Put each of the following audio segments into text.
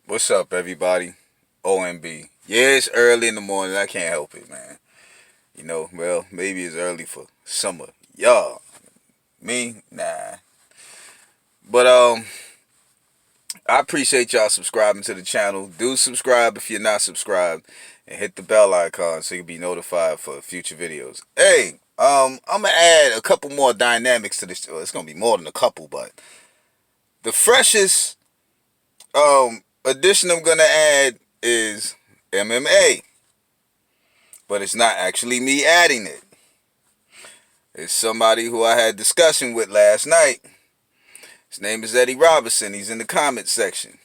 What's up, everybody? OMB. Yeah, it's early in the morning. I can't help it, man. Well, maybe it's early for some of y'all. Me, nah. But I appreciate y'all subscribing to the channel. Do subscribe if you're not subscribed, and hit the bell icon so you'll be notified for future videos. Hey, I'm gonna add a couple more dynamics to this. Well, it's gonna be more than a couple, but the freshest addition I'm gonna add is MMA. But it's not actually me adding it. It's somebody who I had discussion with last night. His name is Eddie Robinson. He's in the comment section.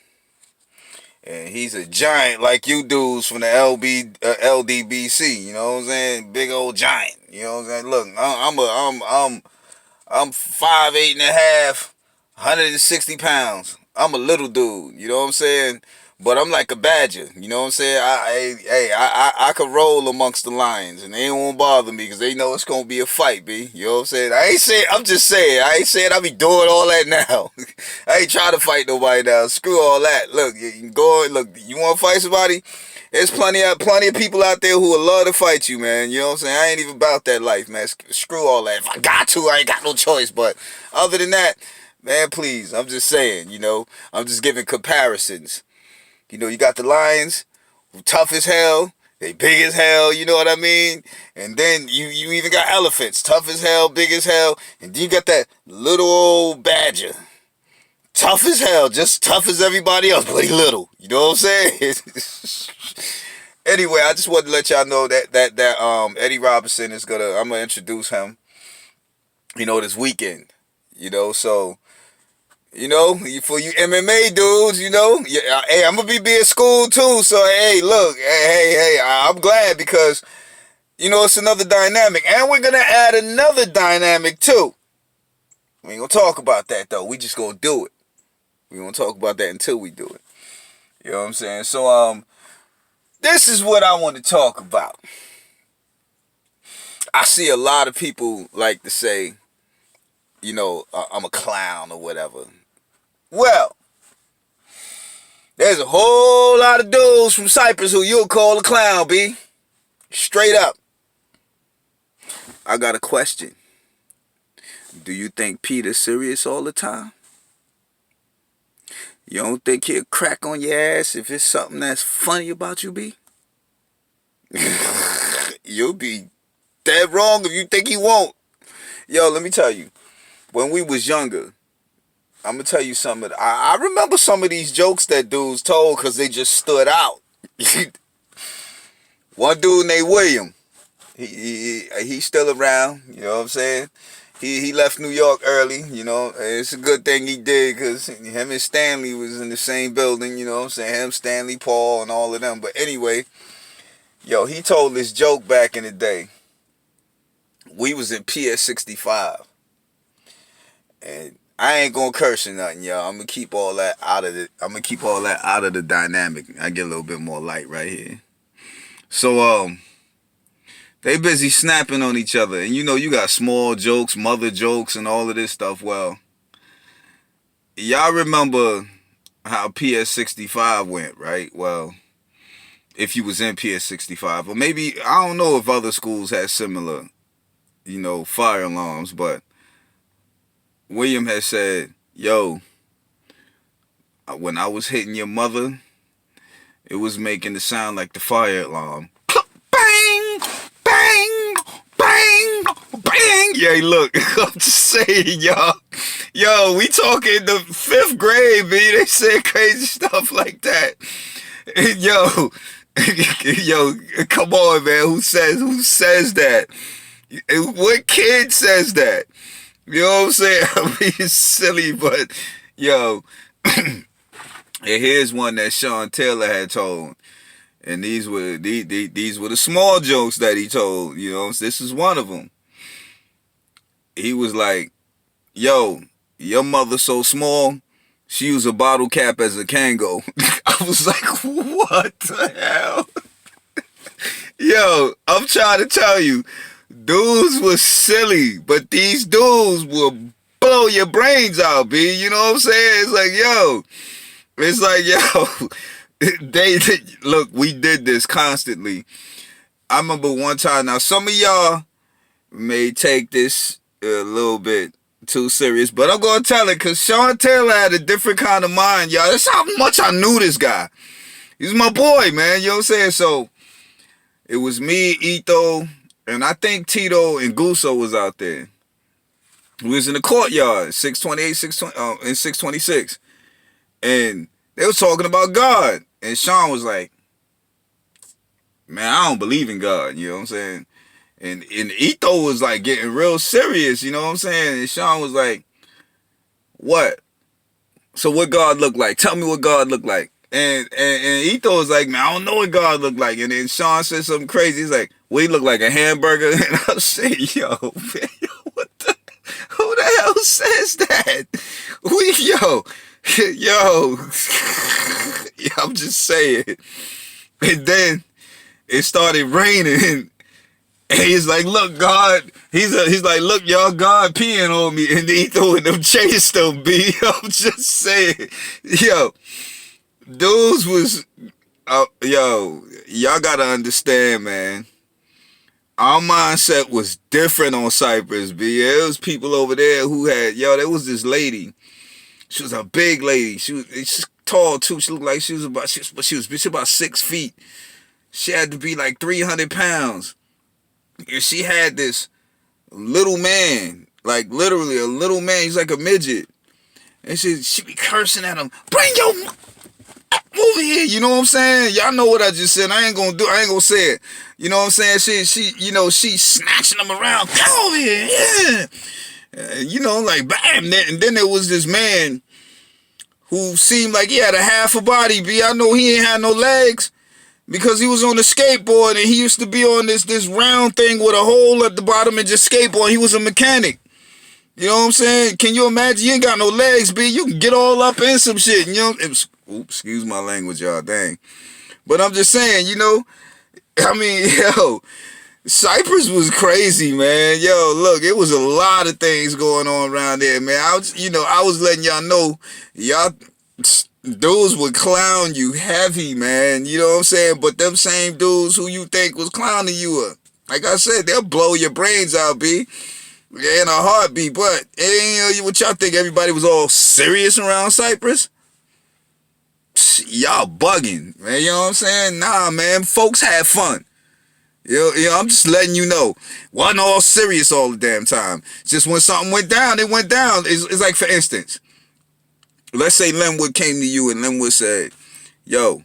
And he's a giant like you dudes from the LDBC. You know what I'm saying? Big old giant. You know what I'm saying? Look, I'm 5'8" and a half, 160 pounds. I'm a little dude. You know what I'm saying? But I'm like a badger, you know what I'm saying? I could roll amongst the lions, and they won't bother me because they know it's gonna be a fight, b. You know what I'm saying? I'm just saying. I ain't saying I be doing all that now. I ain't trying to fight nobody now. Screw all that. Look, you can go. Look, you want to fight somebody? There's plenty of people out there who would love to fight you, man. You know what I'm saying? I ain't even about that life, man. Screw all that. If I got to, I ain't got no choice. But other than that, man, please, I'm just saying. I'm just giving comparisons. You got the lions, tough as hell, they big as hell, you know what I mean? And then you even got elephants, tough as hell, big as hell. And then you got that little old badger, tough as hell, just tough as everybody else, but he little. You know what I'm saying? Anyway, I just wanted to let y'all know that Eddie Robinson I'm gonna introduce him, this weekend. So for you MMA dudes, yeah, hey, I'm gonna be in school too. So hey, look, hey, I'm glad because it's another dynamic, and we're gonna add another dynamic too. We ain't gonna talk about that though. We just gonna do it. We gonna talk about that until we do it. You know what I'm saying? So this is what I want to talk about. I see a lot of people like to say, I'm a clown or whatever. Well, there's a whole lot of dudes from Cypress who you'll call a clown, B. Straight up. I got a question. Do you think Peter's serious all the time? You don't think he'll crack on your ass if it's something that's funny about you, B? You'll be dead wrong if you think he won't. Yo, let me tell you. When we was younger, I'm going to tell you something. I remember some of these jokes that dudes told because they just stood out. One dude named William. He's still around. You know what I'm saying? He left New York early. It's a good thing he did because him and Stanley was in the same building. You know what I'm saying? Him, Stanley, Paul, and all of them. But anyway, he told this joke back in the day. We was in PS 65. And I ain't gonna curse or nothing, y'all. I'm gonna keep all that out of the dynamic. I get a little bit more light right here. So they busy snapping on each other, and you got small jokes, mother jokes, and all of this stuff. Well, y'all remember how PS65 went, right? Well, if you was in PS65, or maybe I don't know if other schools had similar, fire alarms, but William had said, yo, when I was hitting your mother, it was making the sound like the fire alarm. Bang! Bang! Bang! Bang! Yeah, look, I'm just saying, y'all. Yo, we talking the 5th grade, B. They say crazy stuff like that. Yo, come on, man. Who says that? What kid says that? You know what I'm saying? I mean, it's silly, but yo, and here's one that Sean Taylor had told, and these were the small jokes that he told. This is one of them. He was like, "Yo, your mother so small, she used a bottle cap as a Kango." I was like, "What the hell?" Yo, I'm trying to tell you. Dudes was silly, but these dudes will blow your brains out, B. You know what I'm saying? It's like, yo, It's like, yo, look, we did this constantly. I remember one time, now some of y'all may take this a little bit too serious, but I'm going to tell it because Sean Taylor had a different kind of mind, y'all. That's how much I knew this guy. He's my boy, man, you know what I'm saying? So, it was me, Etho, and I think Tito and Guso was out there. We was in the courtyard, 628, 620, and 626. And they was talking about God. And Sean was like, man, I don't believe in God, you know what I'm saying? And Etho was like getting real serious, you know what I'm saying? And Sean was like, what? So what God look like? Tell me what God look like. And Etho was like, man, I don't know what God look like. And then Sean said something crazy. He's like, well, he look like a hamburger. And I said, yo, man, what the, who the hell says that? Yo, I'm just saying. And then it started raining. And he's like, look, God. He's like, look, y'all, God peeing on me. And Etho and them chased him, B. I'm just saying. Yo. Dudes was, yo, y'all gotta understand, man. Our mindset was different on Cypress, B. There was people over there who had, yo, there was this lady. She was a big lady. She's tall too. She looked like she was about 6 feet. She had to be like 300 pounds. And she had this little man, like literally a little man. He's like a midget. And she be cursing at him. Bring your over here, you know what I'm saying? Y'all know what I just said. I ain't gonna say it. You know what I'm saying? She snatching them around. Come over here, yeah. You know, like bam. And then there was this man who seemed like he had a half a body. B, I know he ain't had no legs because he was on a skateboard and he used to be on this round thing with a hole at the bottom and just skateboard. He was a mechanic. You know what I'm saying? Can you imagine? You ain't got no legs, B. You can get all up in some shit. You know, oops, excuse my language, y'all, dang. But I'm just saying, you know, I mean, yo, Cypress was crazy, man. Yo, look, it was a lot of things going on around there, man. I was letting y'all know, y'all dudes would clown you heavy, man. You know what I'm saying? But them same dudes who you think was clowning you, like I said, they'll blow your brains out, B. In a heartbeat, but it ain't what y'all think everybody was all serious around Cypress. Y'all bugging, man. You know what I'm saying? Nah, man. Folks had fun. You know, I'm just letting you know. Wasn't all serious all the damn time. Just when something went down, it went down. It's like, for instance, let's say Linwood came to you and Linwood said, yo,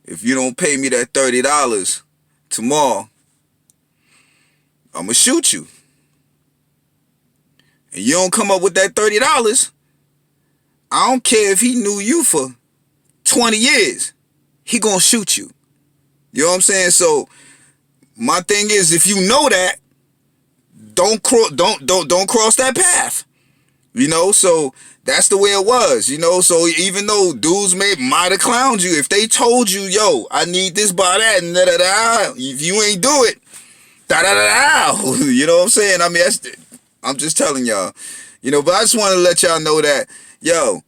if you don't pay me that $30 tomorrow, I'm going to shoot you. And you don't come up with that $30, I don't care if he knew you for 20 years, he gonna shoot you. You know what I'm saying? So my thing is, if you know that, don't cross that path. You know, so that's the way it was. You know, so even though dudes might have clowned you, if they told you, yo, I need this by that and da da da, if you ain't do it, da da da da, you know what I'm saying? I mean, I'm just telling y'all, you know, but I just want to let y'all know that, yo,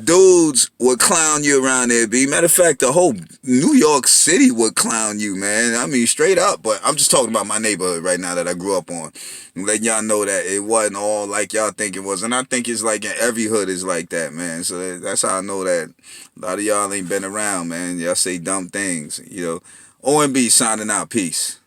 dudes would clown you around there, B. Matter of fact, the whole New York City would clown you, man. I mean, straight up. But I'm just talking about my neighborhood right now that I grew up on. And letting y'all know that it wasn't all like y'all think it was. And I think it's like in every hood is like that, man. So that's how I know that a lot of y'all ain't been around, man. Y'all say dumb things, you know. OMB signing out. Peace.